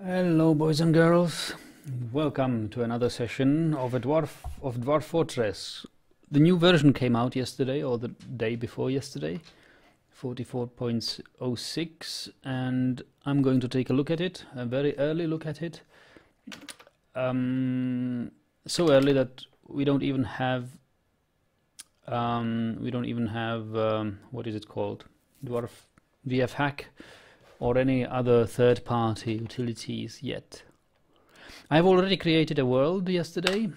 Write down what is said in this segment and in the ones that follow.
Hello, boys and girls. Welcome to another session of Dwarf Fortress. The new version came out yesterday, or the day before yesterday, 44.06, and I'm going to take a look at it, a very early look at it. So early that we don't even have what is it called? Dwarf VF Hack or any other third-party utilities yet. I've already created a world yesterday.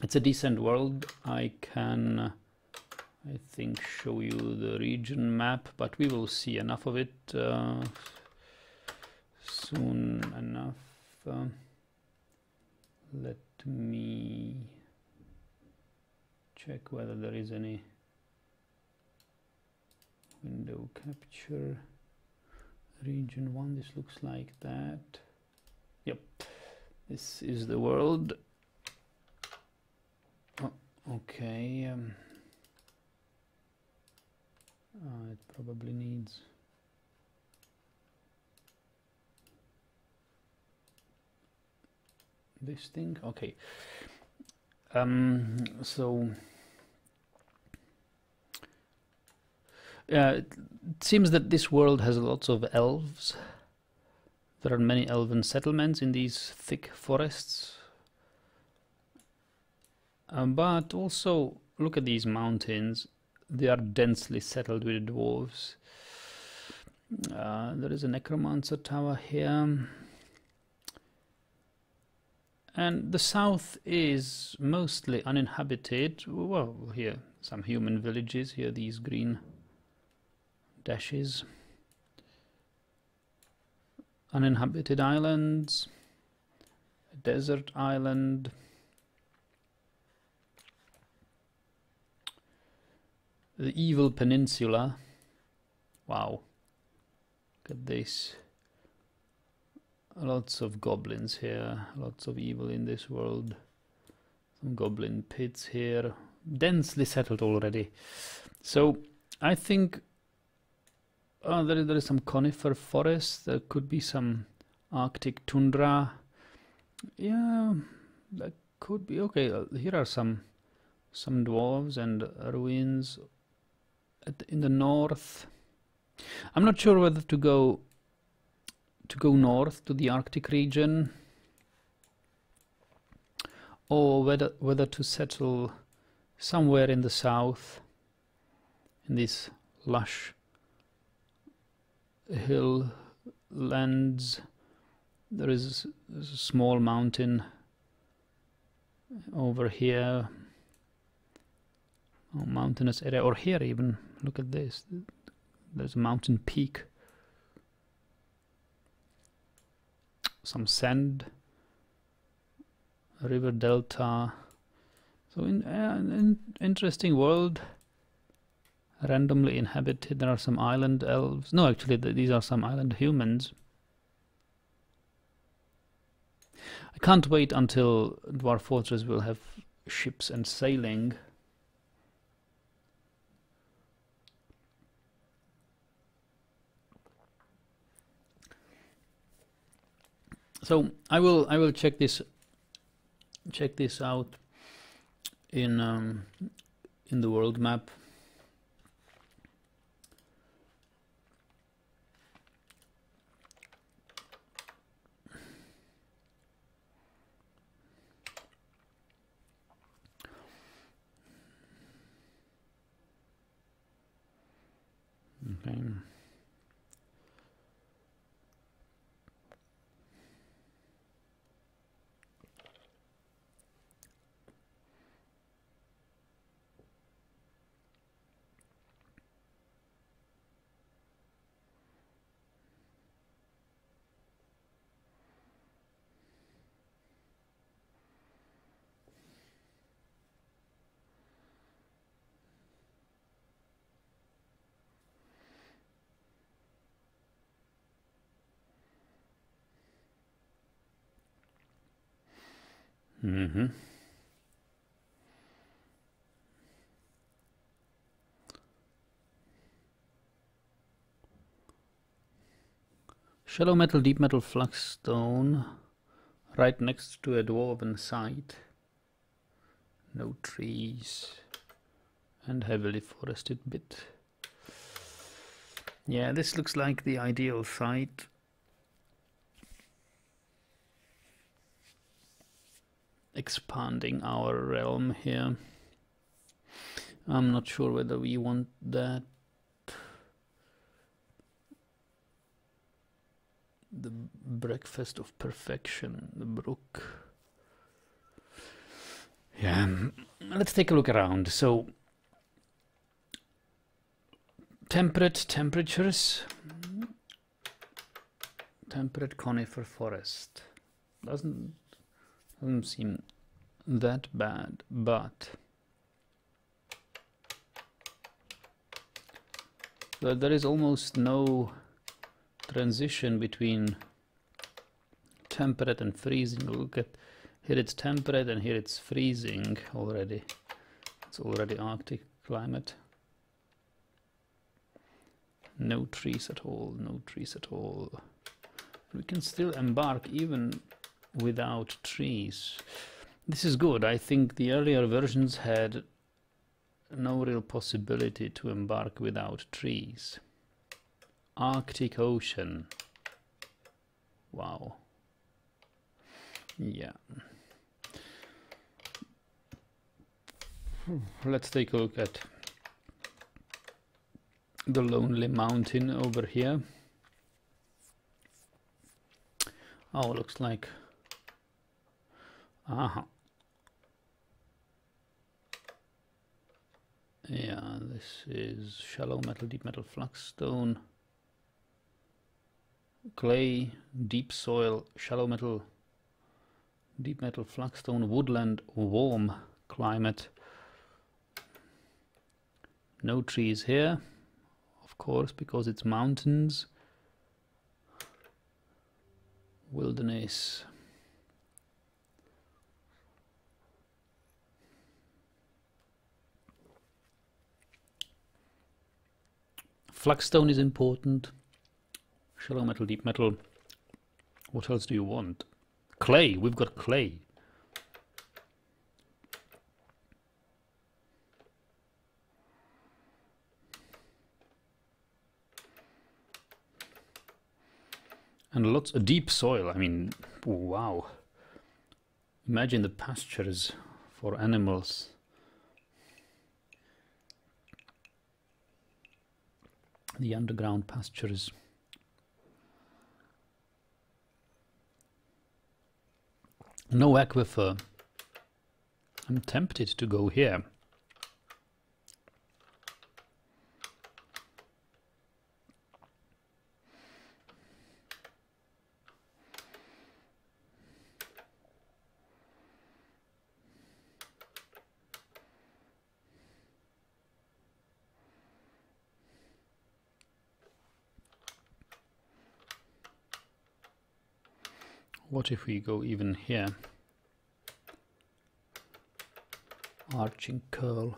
It's a decent world. I can, I think, show you the region map, but we will see enough of it soon enough. Let me check whether there is any window capture. Region 1, this looks like that. Yep, this is the world. Oh, okay. It probably needs this thing. Okay. So it seems that this world has lots of elves. There are many elven settlements in these thick forests. But also, look at these mountains. They are densely settled with dwarves. There is a necromancer tower here. And the south is mostly uninhabited. Well, here, some human villages. Here, these green dashes. Uninhabited islands, a desert island, the evil peninsula. Wow, look at this. Lots of goblins here, lots of evil in this world. Some goblin pits here, densely settled already. So I think there is some conifer forest. There could be some Arctic tundra. Yeah, that could be okay. Here are some dwarves and ruins in the north. I'm not sure whether to go north to the Arctic region, or whether to settle somewhere in the south in this lush hill lands. There is a small mountain over here, mountainous area, or here even. Look at this. There's a mountain peak, some sand, a river delta. So in interesting world. Randomly inhabited. There are some island elves. No, actually, these are some island humans. I can't wait until Dwarf Fortress will have ships and sailing. So I will check this out in the world map. Okay. Shallow metal, deep metal, flux stone, right next to a dwarven site. No trees and heavily forested bit. Yeah, this looks like the ideal site. Expanding our realm here. I'm not sure whether we want that. The breakfast of perfection, the brook. Yeah, let's take a look around. So, temperate temperatures, temperate conifer forest. Doesn't seem that bad, but there is almost no transition between temperate and freezing. Look at here, it's temperate, and here it's freezing already. It's already Arctic climate. No trees at all, no trees at all. We can still embark even without trees. This is good. I think the earlier versions had no real possibility to embark without trees. Arctic Ocean. Wow. Yeah. Let's take a look at the Lonely Mountain over here. Oh, looks like... Aha. Yeah, this is shallow metal, deep metal, flux stone, clay, deep soil, shallow metal, deep metal, flux stone, woodland, warm climate. No trees here, of course, because it's mountains. Wilderness. Flagstone is important. Shallow metal, deep metal. What else do you want? Clay. We've got clay. And lots of deep soil. I mean, wow. Imagine the pastures for animals. The underground pastures. No aquifer. I'm tempted to go here. What if we go even here? Arching curl.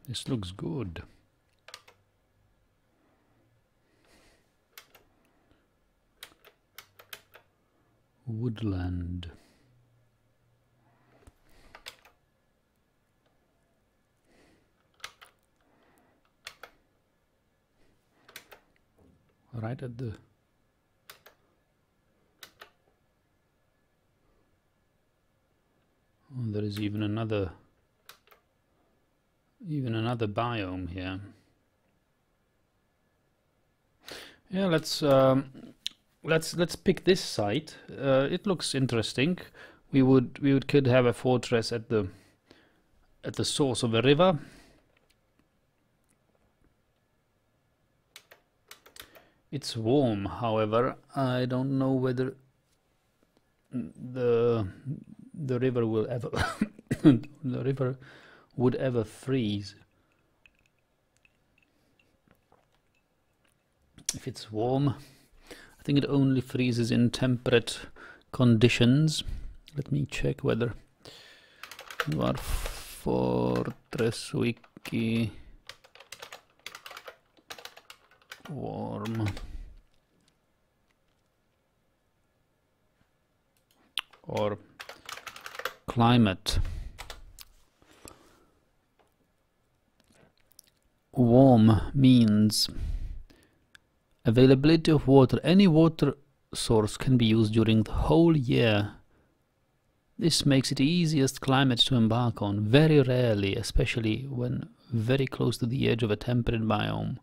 This looks good. Woodland. Right at the there is even another biome here. Yeah, let's pick this site. It looks interesting. We could have a fortress at the source of a river. It's warm, however. I don't know whether the river will ever the river would ever freeze. If it's warm, I think it only freezes in temperate conditions. Let me check whether Dwarf Fortress Wiki warm or climate. Warm means availability of water. Any water source can be used during the whole year. This makes it the easiest climate to embark on. Very rarely, especially when very close to the edge of a temperate biome,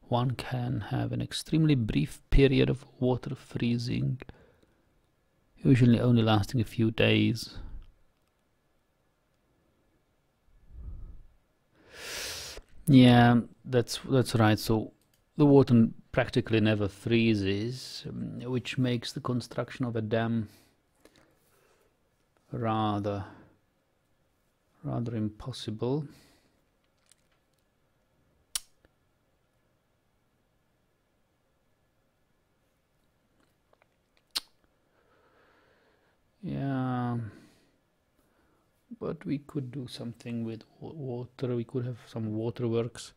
one can have an extremely brief period of water freezing, usually only lasting a few days. Yeah, that's right. So the water practically never freezes, which makes the construction of a dam rather impossible. Yeah, but we could do something with water. We could have some waterworks.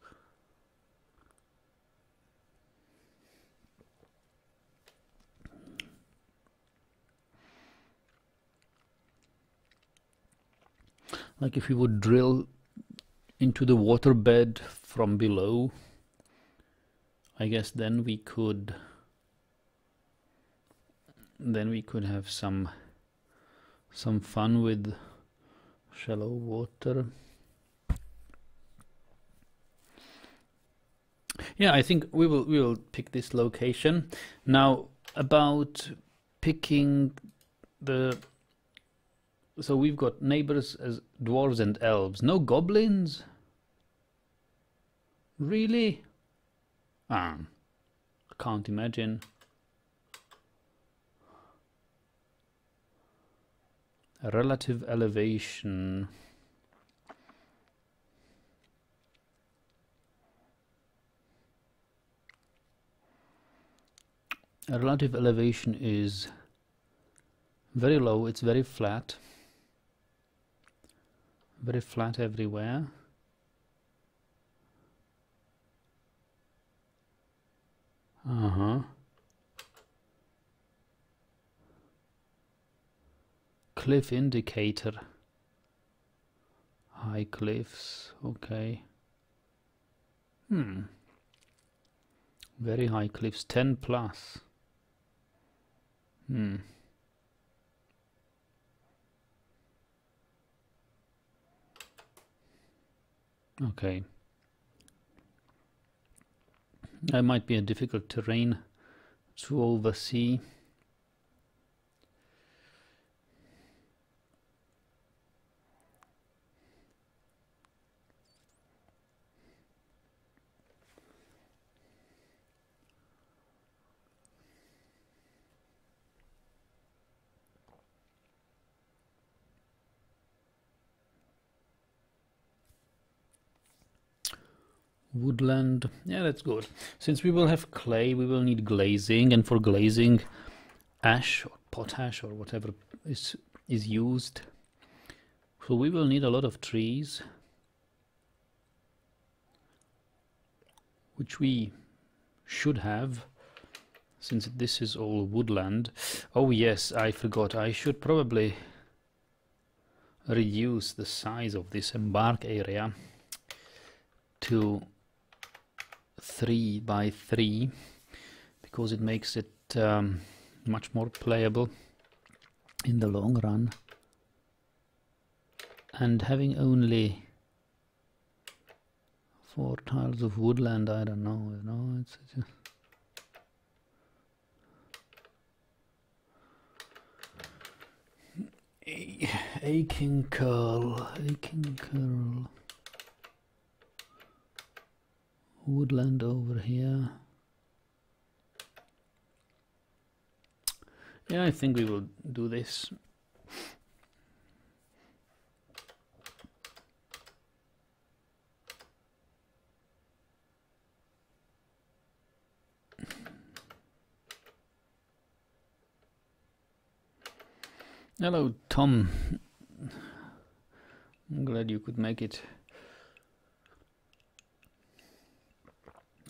Like if we would drill into the waterbed from below, I guess then we could have some fun with shallow water. Yeah, I think we will pick this location. Now about picking the, so we've got neighbors as dwarves and elves. No goblins? Really? I can't imagine. A relative elevation. A relative elevation is very low. It's very flat. Very flat everywhere. Cliff indicator. High cliffs. Okay. Very high cliffs. 10 plus. Okay. That might be a difficult terrain to oversee. Woodland, yeah, that's good. Since we will have clay, we will need glazing, and for glazing, ash or potash or whatever is used. So we will need a lot of trees, which we should have, since this is all woodland. Oh yes, I forgot. I should probably reduce the size of this Embark area to 3 by 3 because it makes it much more playable in the long run. And having only 4 tiles of woodland, I don't know, you know, it's just aching curl. Woodland over here. Yeah, I think we will do this. Hello, Tom. I'm glad you could make it.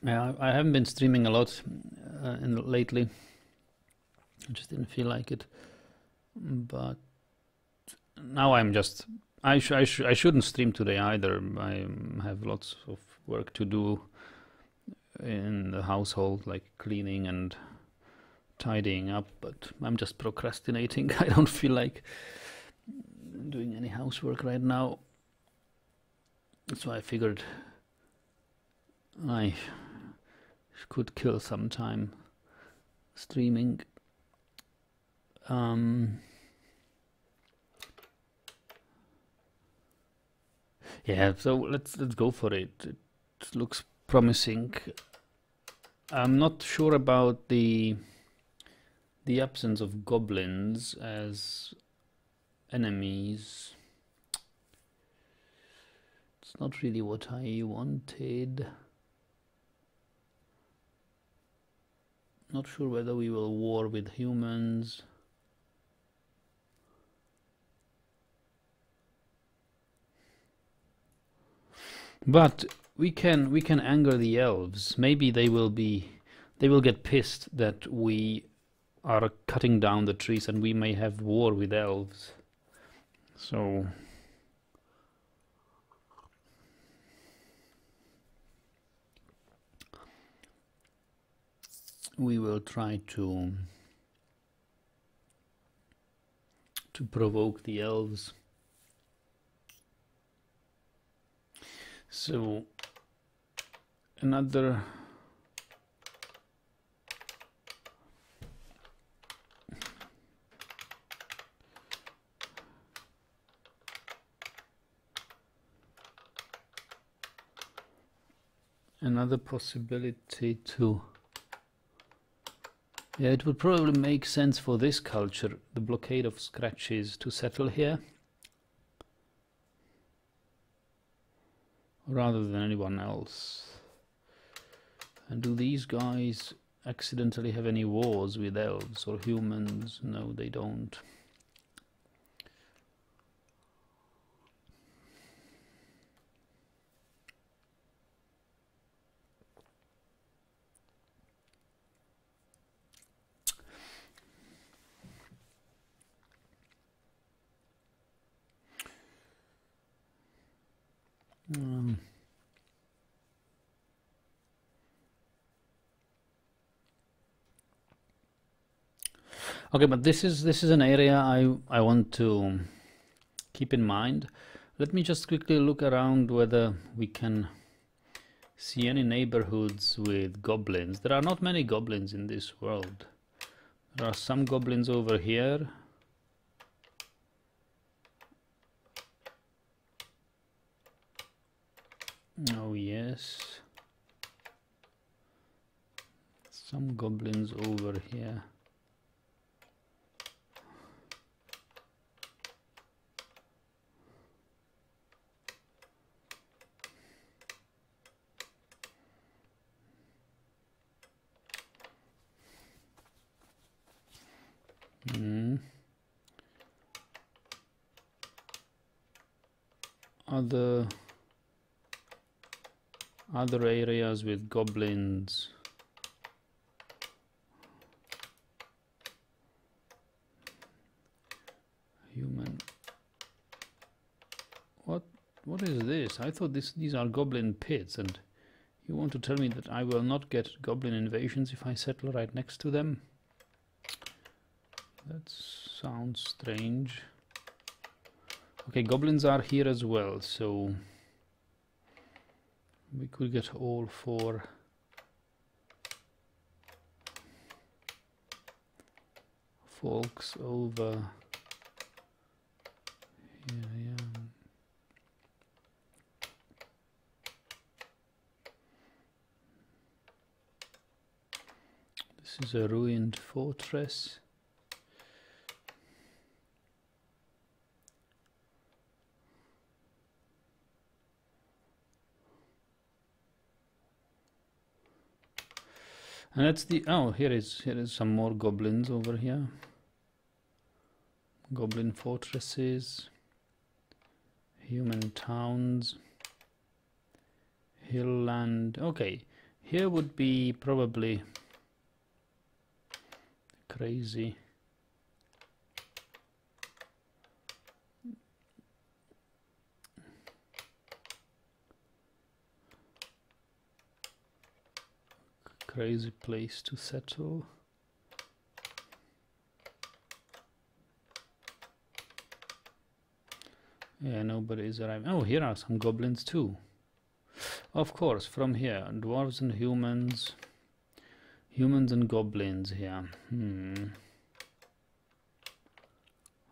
I haven't been streaming a lot lately. I just didn't feel like it. But now I'm just... I shouldn't stream today either. I have lots of work to do in the household, like cleaning and tidying up, but I'm just procrastinating. I don't feel like doing any housework right now. So I figured I could kill some time streaming. Yeah, so let's go for it. It looks promising. I'm not sure about the absence of goblins as enemies. It's not really what I wanted. Not sure whether we will war with humans. But we can anger the elves. Maybe they will get pissed that we are cutting down the trees, and we may have war with elves. So we will try to provoke the elves. So another possibility to... Yeah, it would probably make sense for this culture, the blockade of scratches, to settle here rather than anyone else. And do these guys accidentally have any wars with elves or humans? No, they don't. Okay, but this is an area I want to keep in mind. Let me just quickly look around whether we can see any neighborhoods with goblins. There are not many goblins in this world. There are some goblins over here. Oh yes. Some goblins over here. Other areas with goblins. Human. What is this? I thought these are goblin pits, and you want to tell me that I will not get goblin invasions if I settle right next to them? That sounds strange. Okay, goblins are here as well, so we could get all 4 folks over here. Yeah. This is a ruined fortress. And that's the... oh, here is some more goblins over here. goblin fortresses, human towns, hill land. Okay, here would be probably crazy. Crazy place to settle. Yeah, nobody's arriving. Oh, here are some goblins too. Of course, from here, dwarves and humans. Humans and goblins here.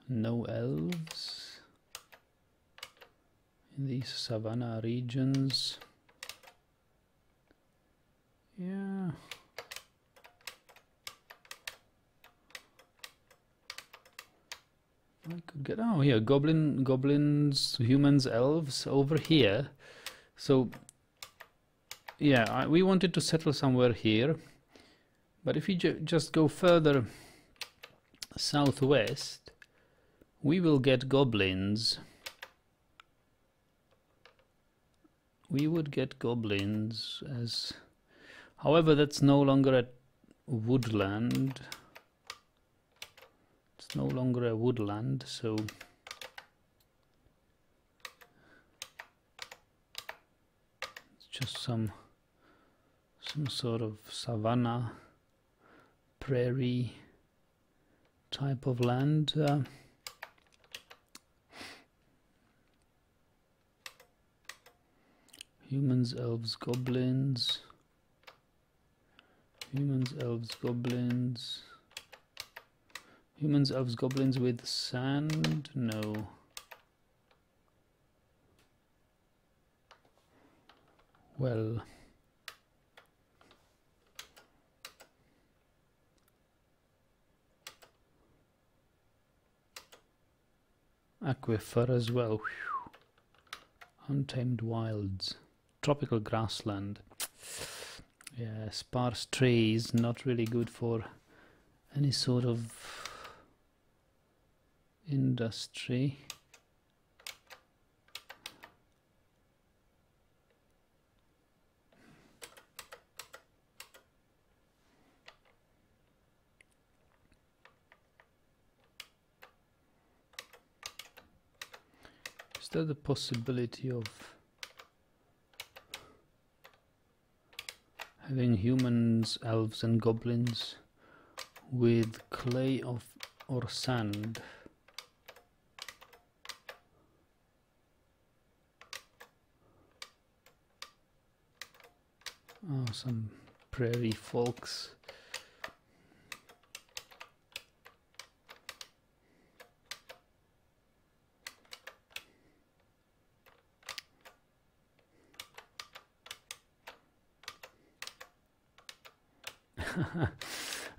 No elves in these savanna regions. Yeah. I could get, oh here, goblins, humans, elves over here. So yeah, we wanted to settle somewhere here, but if you just go further southwest, we will get goblins. We would get goblins as, however, that's no longer a woodland. It's no longer a woodland, so it's just some sort of savanna, prairie type of land. Humans, elves, goblins. Humans, elves, goblins. Humans, elves, goblins with sand? No. Well. Aquifer as well. Whew. Untamed wilds. Tropical grassland. Yeah, sparse trees, not really good for any sort of industry. Is there the possibility of having humans, elves and goblins with clay or sand? Oh, some prairie folks.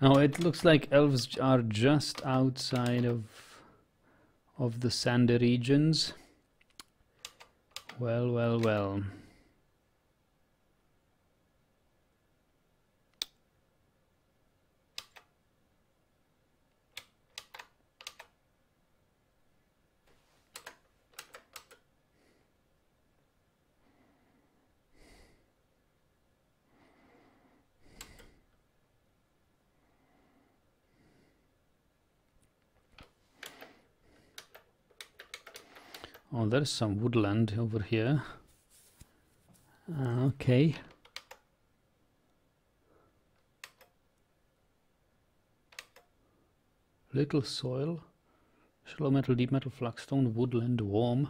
Oh, it looks like elves are just outside of the sandy regions. Well, well, well. Oh, there's some woodland over here. Okay. Little soil. Shallow metal, deep metal, flagstone, woodland, warm.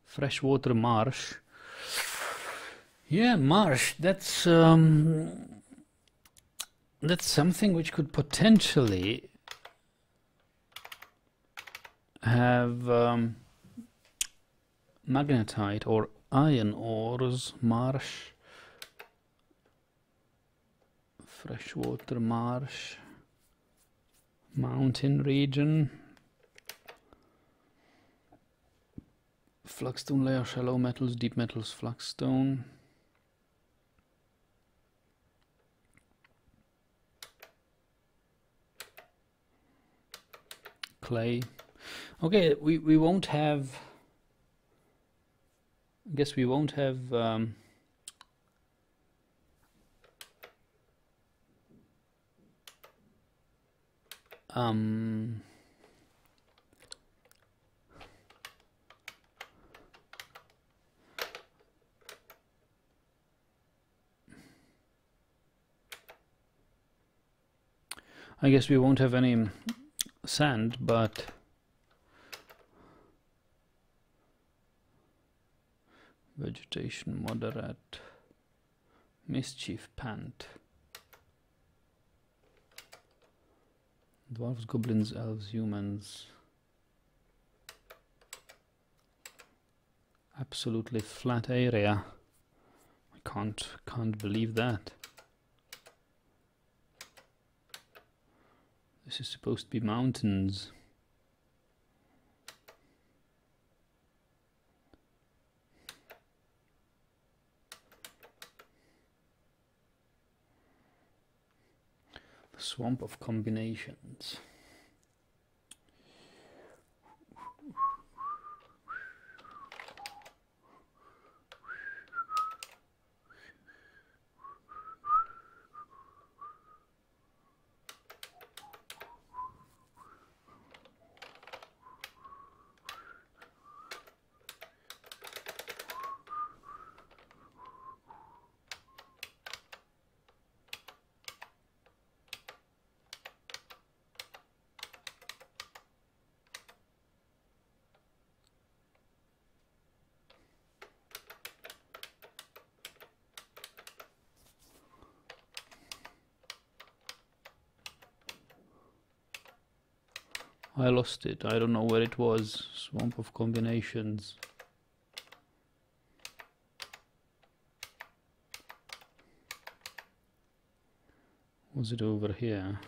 Freshwater marsh. Yeah, marsh. That's something which could potentially have magnetite or iron ores. Marsh, freshwater marsh, mountain region, flagstone layer, shallow metals, deep metals, flagstone. clay. Okay, we won't have. I guess we won't have. I guess we won't have any sand, but vegetation moderate, mischief pant, dwarves, goblins, elves, humans. Absolutely flat area. I can't believe that. This is supposed to be mountains. The swamp of combinations. I lost it. I don't know where it was. Swamp of combinations. Was it over here?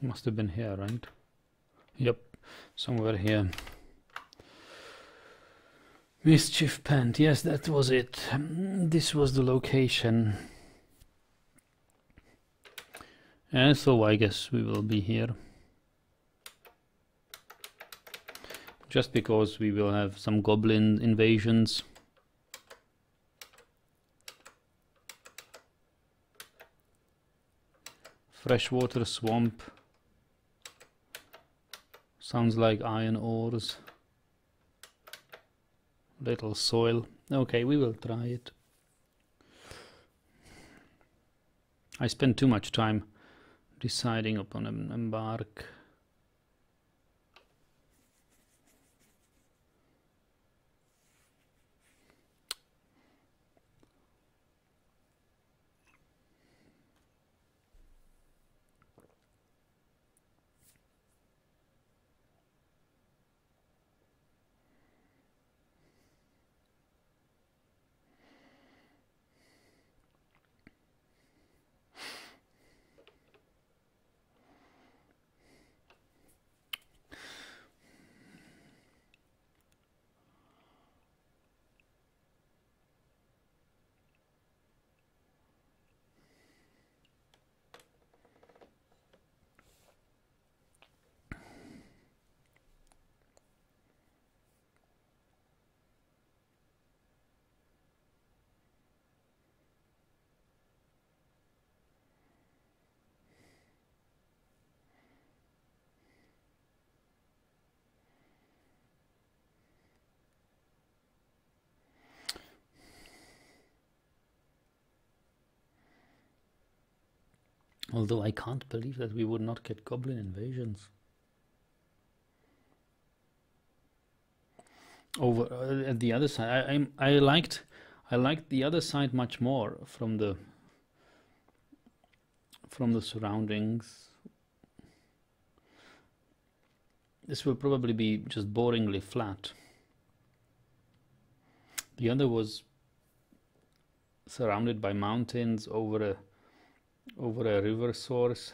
Must have been here, right? Yep, somewhere here. Mischief Pant, yes, that was it. This was the location. And so I guess we will be here. Just because we will have some goblin invasions. Freshwater swamp. Sounds like iron ores. Little soil. Okay, we will try it. I spent too much time deciding upon an embark. Although I can't believe that we would not get goblin invasions. Over at the other side, I liked the other side much more from the surroundings. This will probably be just boringly flat. The other was surrounded by mountains over a river source.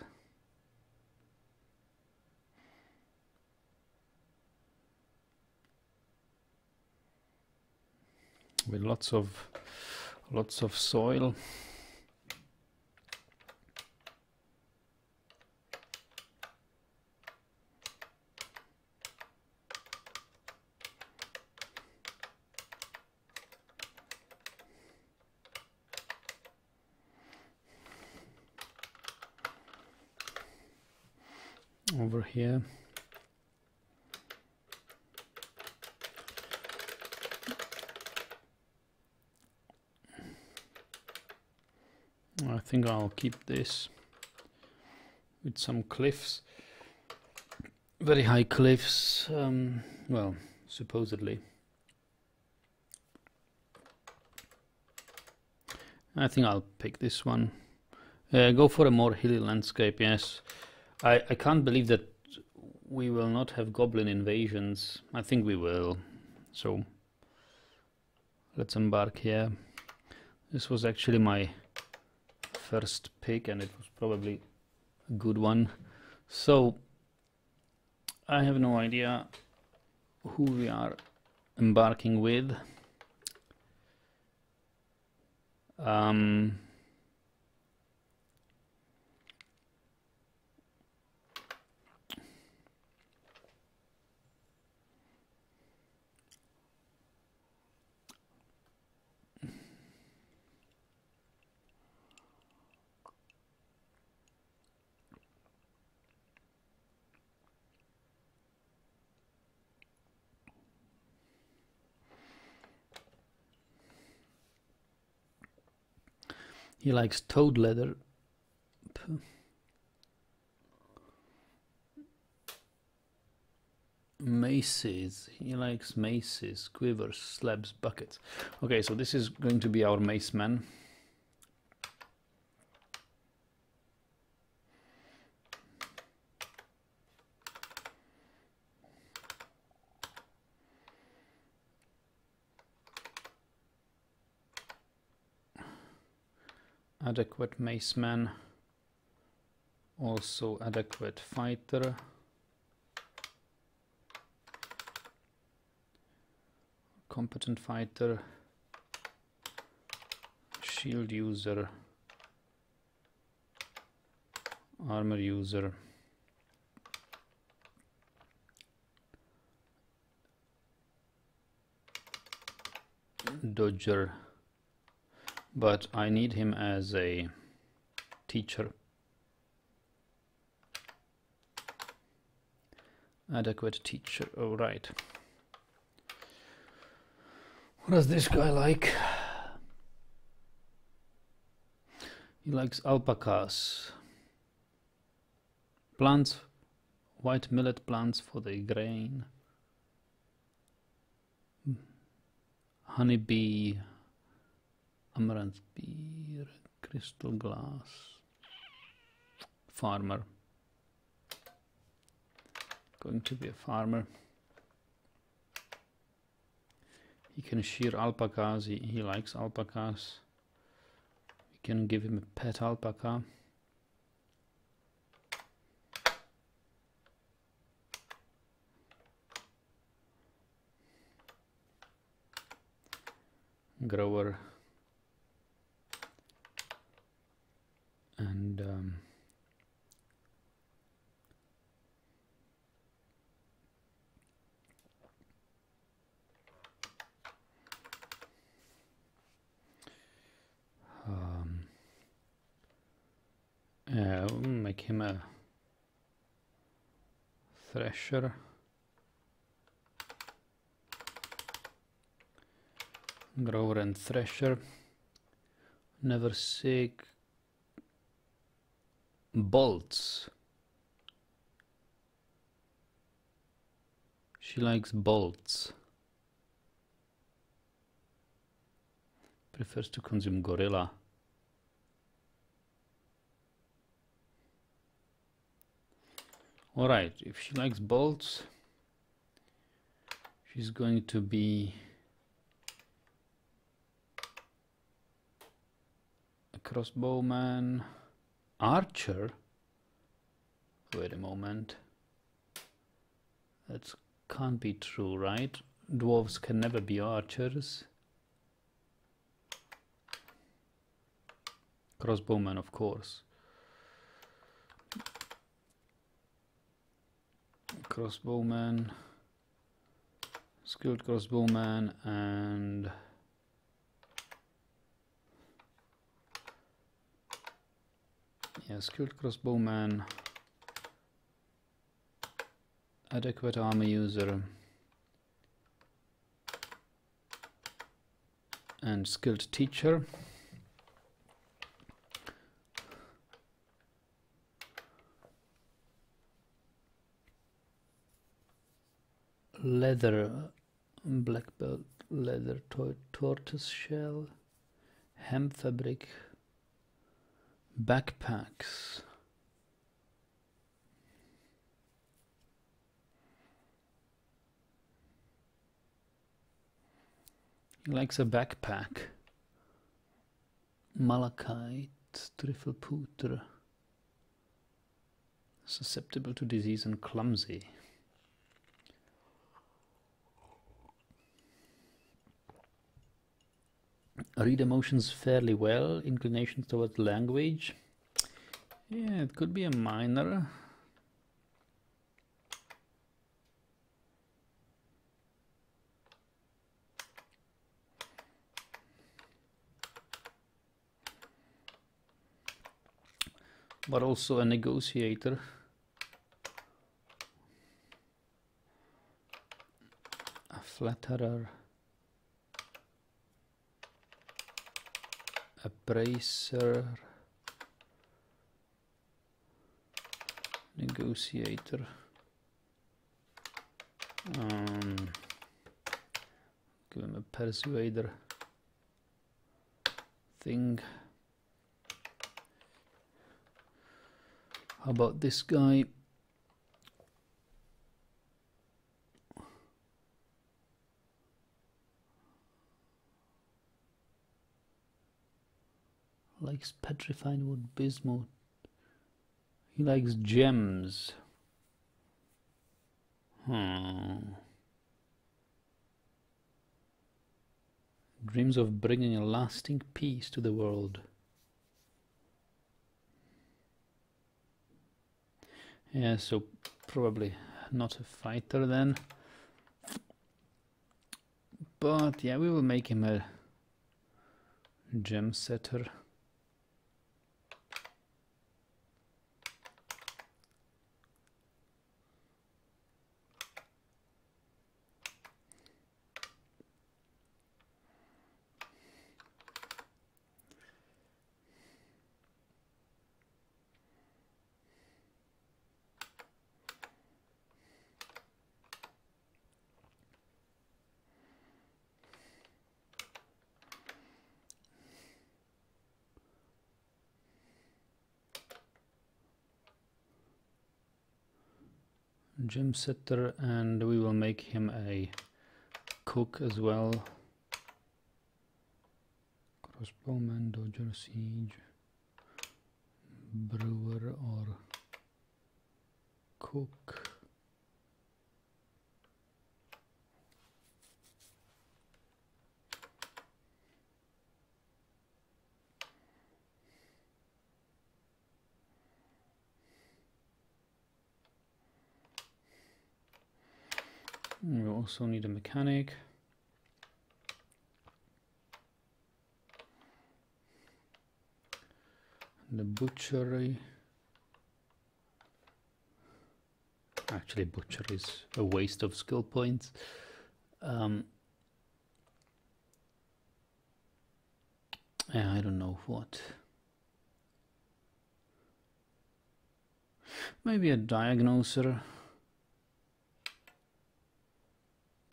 With lots of soil. Over here. I think I'll keep this with some cliffs, very high cliffs, well, supposedly. I think I'll pick this one. Go for a more hilly landscape, yes. I can't believe that we will not have goblin invasions. I think we will. So let's embark here. This was actually my first pick and it was probably a good one. So I have no idea who we are embarking with. He likes toad leather. Maces. He likes maces, quivers, slabs, buckets. Okay, so this is going to be our mace man. Adequate mace man, also adequate fighter, competent fighter, shield user, armor user, dodger. But I need him as a teacher. Adequate teacher. Oh, right. What does this guy like? He likes alpacas. Plants, white millet plants for the grain. Honeybee. Amaranth beer, crystal glass, farmer, going to be a farmer. He can shear alpacas, he likes alpacas. We can give him a pet alpaca. Grower. And we'll make him a thresher. Grower and thresher. Never sick. Bolts. She likes bolts. Prefers to consume gorilla. Alright, if she likes bolts, she's going to be a crossbowman. Archer? Wait a moment. That can't be true, right? Dwarves can never be archers. Crossbowman, of course. Crossbowman, skilled crossbowman, and yeah, skilled crossbowman, adequate armor user, and skilled teacher. Leather, black belt, leather, tortoise shell, hemp fabric, backpacks. He likes a backpack. Malachite, triflepooter, susceptible to disease and clumsy. Read emotions fairly well. Inclinations towards language. Yeah, it could be a minor. But also a negotiator. A flatterer. A bracer, negotiator, give him a persuader thing. How about this guy? Likes petrified wood, bismuth. He likes gems. Dreams of bringing a lasting peace to the world. Yeah, so probably not a fighter then. But yeah, we will make him a gem setter. Gem setter, and we will make him a cook as well. Crossbowman, dodger, siege, brewer, or cook. We also need a mechanic. The butchery. Actually, butcher is a waste of skill points. Yeah, I don't know what. Maybe a diagnoser.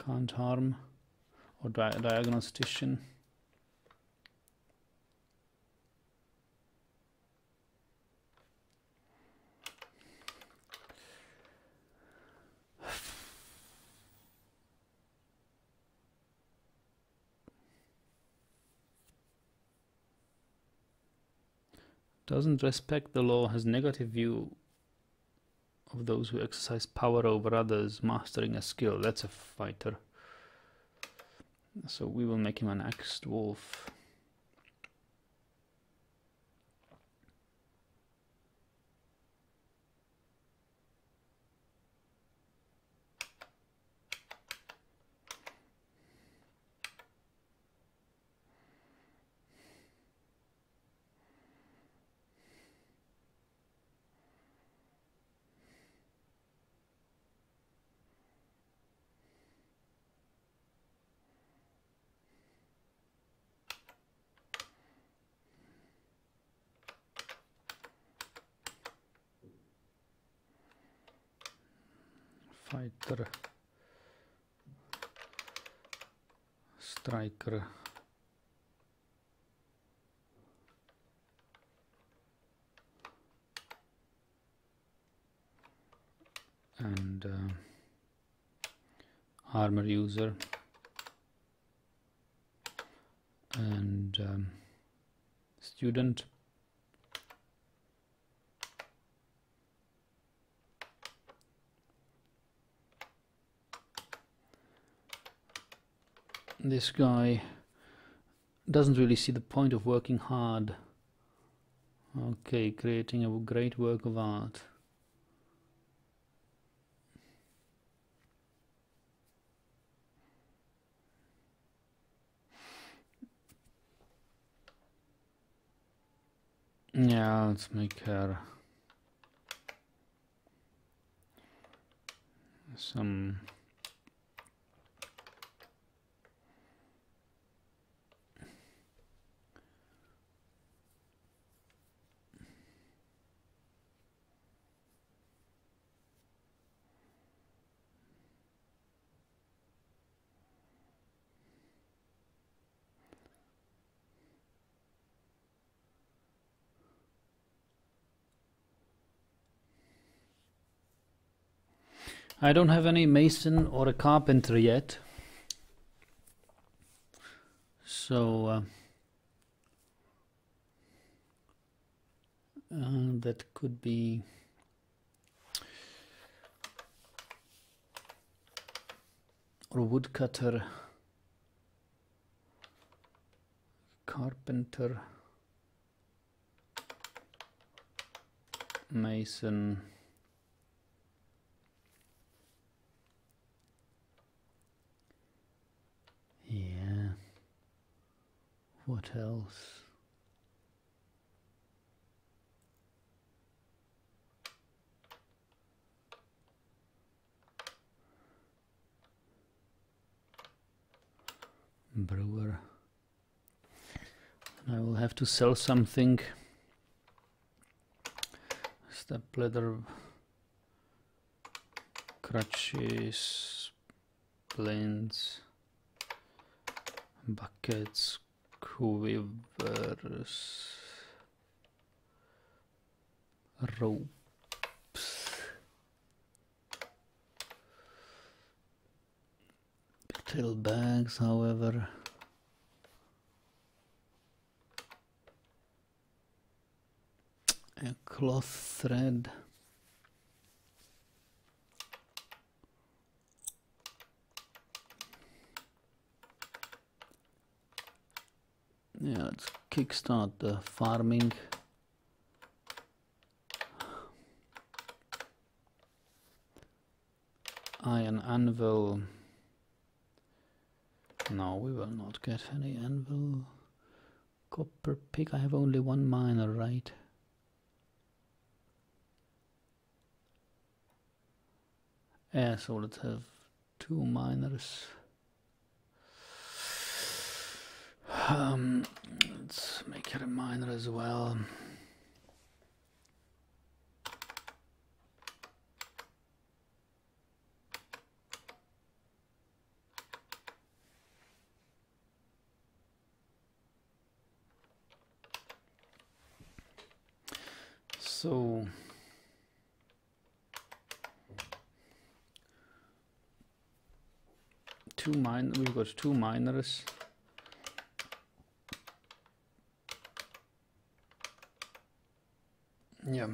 Can't harm. Or diagnostician. Doesn't respect the law, has negative view of those who exercise power over others, mastering a skill. That's a fighter. So we will make him an axed wolf. Fighter, striker, and armor user, and student. This guy doesn't really see the point of working hard. Okay, creating a great work of art. Yeah, let's make her some I don't have any mason or a carpenter yet, so that could be or woodcutter, carpenter, mason. Yeah. What else? Brewer. I will have to sell something. Step ladder, crutches, planes, buckets, quivers, ropes, pigtail bags, however. A cloth thread. Yeah, let's kickstart the farming. Iron anvil. No, we will not get any anvil. Copper pick. I have only one miner, right? Yeah, so let's have 2 miners. Let's make her a miner as well. So we've got 2 miners. Yeah.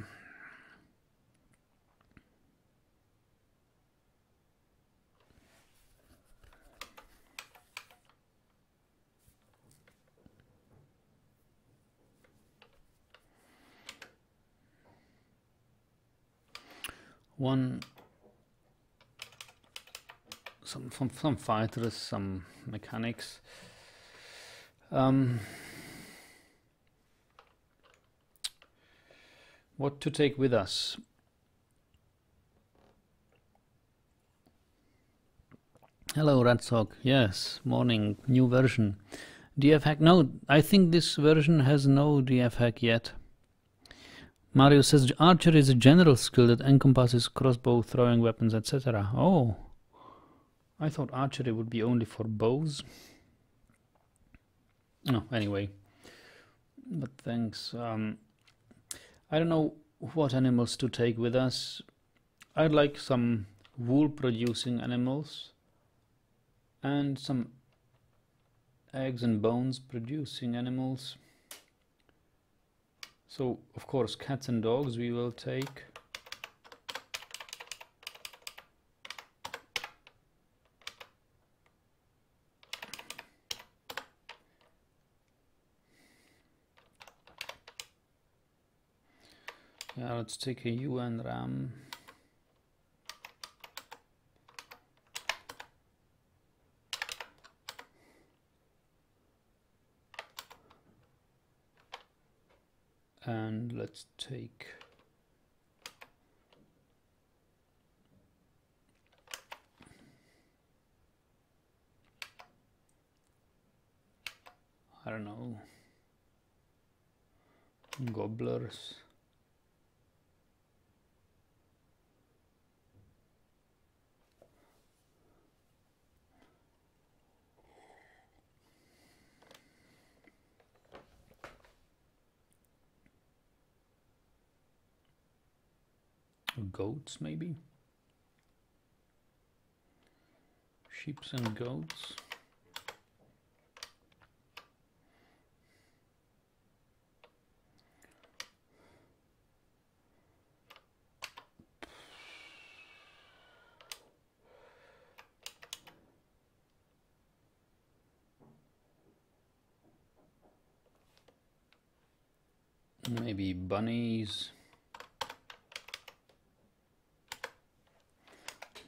Some fighters, some mechanics. What to take with us? Hello, Ratsock. Yes, morning. New version. DF hack. No, I think this version has no DF hack yet. Mario says archery is a general skill that encompasses crossbow, throwing weapons, etc. Oh, I thought archery would be only for bows. Oh, anyway. But thanks. I don't know what animals to take with us. I'd like some wool producing animals and some eggs and bones producing animals. So of course cats and dogs we will take. Yeah, let's take a ewe and ram. And let's take I don't know, gobblers. Goats maybe? Sheeps and goats. Maybe bunnies.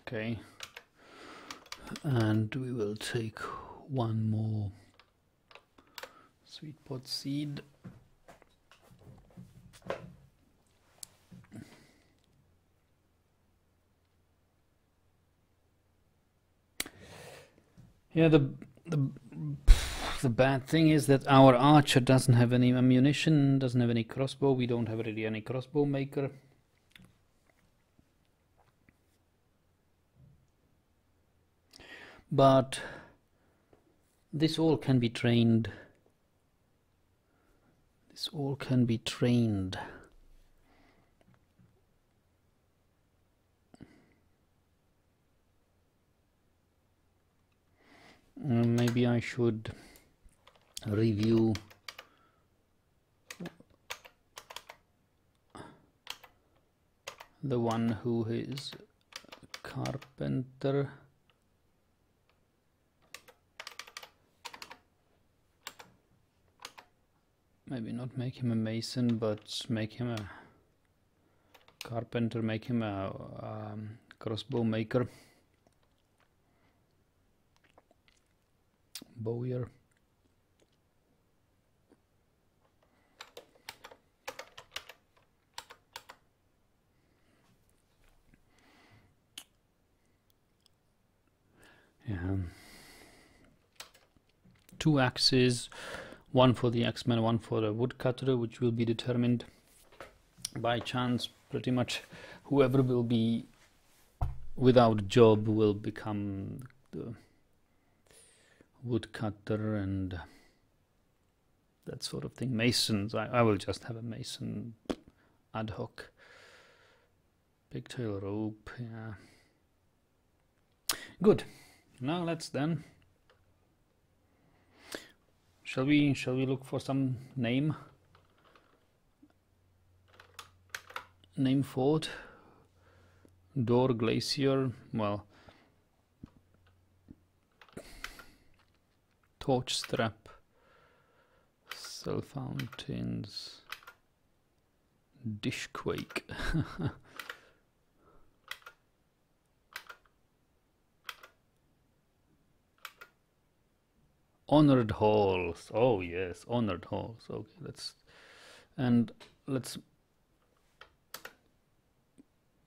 Okay, and we will take one more sweet pot seed. Yeah, the bad thing is that our archer doesn't have any ammunition, doesn't have any crossbow. We don't have really any crossbow maker. But this all can be trained. This all can be trained. Maybe I should review the one who is carpenter. Maybe not make him a mason, but make him a carpenter, make him a crossbow maker. Bowyer. Yeah. 2 axes, one for the axeman, one for the woodcutter, which will be determined by chance. Pretty much whoever will be without a job will become the woodcutter and that sort of thing. Masons, I will just have a mason. ad hoc. Pigtail rope, yeah. Good. Now let's then. Shall we look for some name? Name fort. Door glacier. Well, torch strap. Cell fountains. Dishquake. Honoredhalls. Oh yes, Honoredhalls. Okay, let's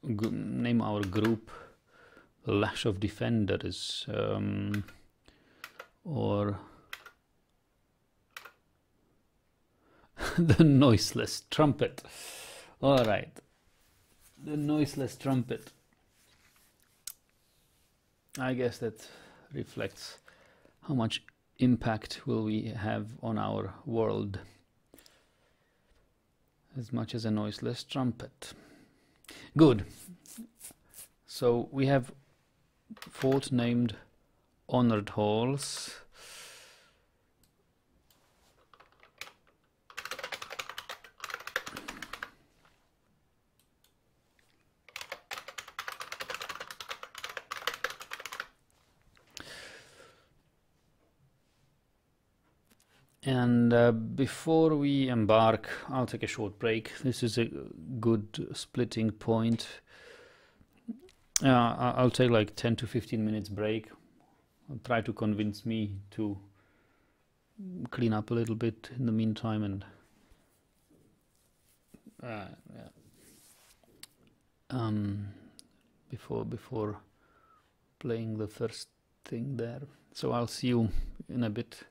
name our group the Lash of Defenders, or the Noiseless Trumpet. All right, the Noiseless Trumpet. I guess that reflects how much impact will we have on our world, as much as a noiseless trumpet. Good. So we have fort named Honoredhalls. And before we embark, I'll take a short break. This is a good splitting point. I'll take like 10 to 15 minutes break. I'll try to convince me to clean up a little bit in the meantime, and before playing the first thing there. So I'll see you in a bit.